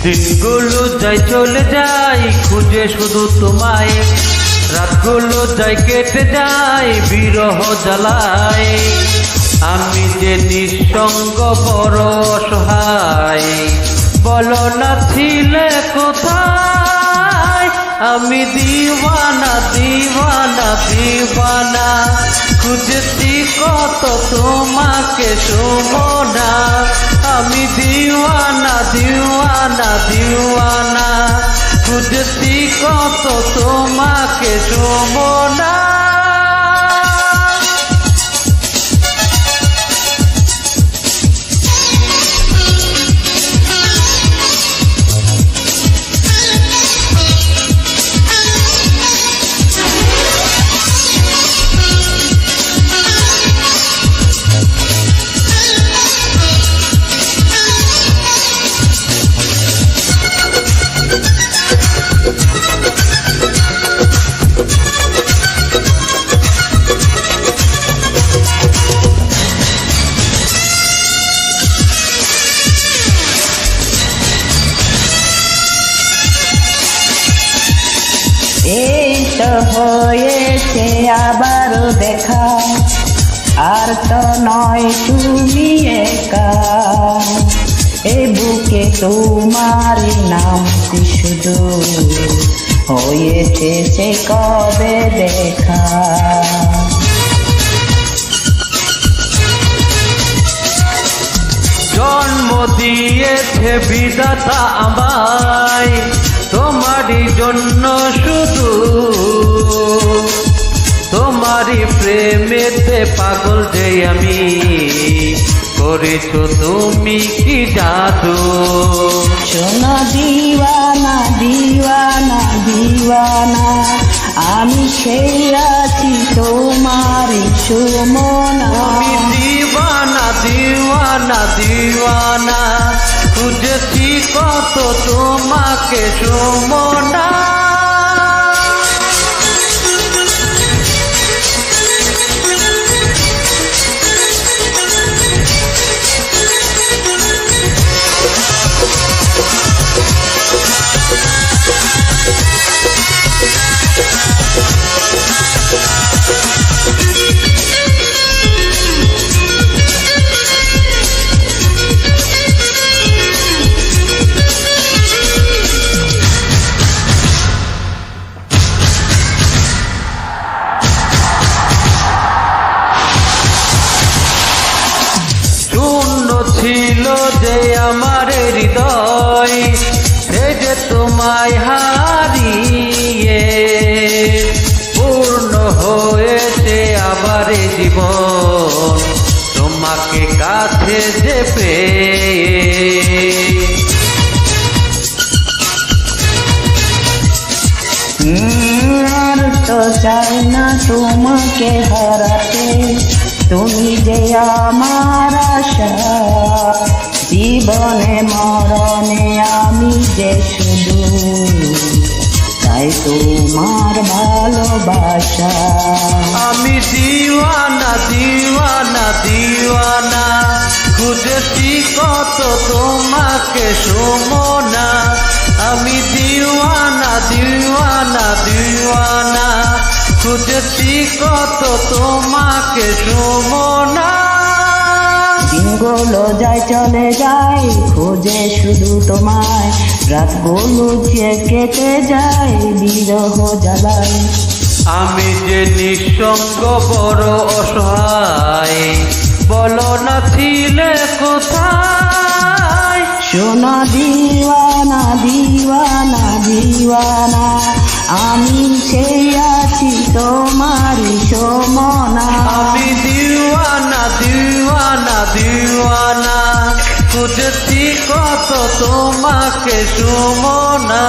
দিনগুলো যাই চলে যাই খুঁজে শুধু তোমায়, রাতগুলো যাই কেটে যায় বিরহ জ্বালায়। আমি যে নিঃসঙ্গ বড় অসহায়, বলো না ছিলে কোথায়? আমি দিওয়ানা দিওয়ানা দিওয়ানা, খুঁজেছি কত তোমাকে সুমনা। আমি দিওয়ানা দিওয়ানা দিওয়ানা, খুঁজেছি কত তোমাকে সুমনা। এই তো হয়েছে আবারও দেখা, আর তো নয় তুমি একা। এই বুকে তোমার নাম শুধু হয়েছে সে কবে দেখা। জন্ম দিয়েছে বিধাতা আমায় তোমারই জন্য শুধু, তোমারই প্রেমেতে পাগল যে আমি, করেছো তুমি কি জাদু। শোনো দিওয়ানা দিওয়ানা দিওয়ানা, আমি সেই আছি তোমারই সুমনা। আমি দিওয়ানা দিওয়ানা দিওয়ানা, খুঁজেছি কত তোমাকে সুমনা। ছিল যে আমার হৃদয়, সে যে তোমায় হারিয়ে পূর্ণ হয়েছে আবার জীবন, তোমাকে কাছে যে পেয়ে। আর তো চাই না তোমাকে হারাতে, তুমি যে আমার আশা। জীবনে মরণে আমি যে শুধু তাই তোমার ভালোবাসা। আমি দিওয়ানা দিওয়ানা দিওয়ানা, খুঁজেছি কত তোমাকে সুমনা। আমি দিওয়ানা দিওয়ানা দিওয়ানা, খুঁজেছি কত তোমাকে সুমনা। দিনগুলো যায় চলে যায় খুঁজে শুধু তোমায়, রাতগুলো যে কেটে যায় বিরহ জ্বালায়। আমি যে নিঃসঙ্গ বড় অসহায়, বলো না ছিলে কোথায়? শোনো দিওয়ানা দিওয়ানা দিওয়ানা, আমি সেই আছি তোমারই সুমনা। আমি দিওয়ানা দিওয়ানা দিওয়ানা, খুঁজেছি কত তোমাকে সুমনা।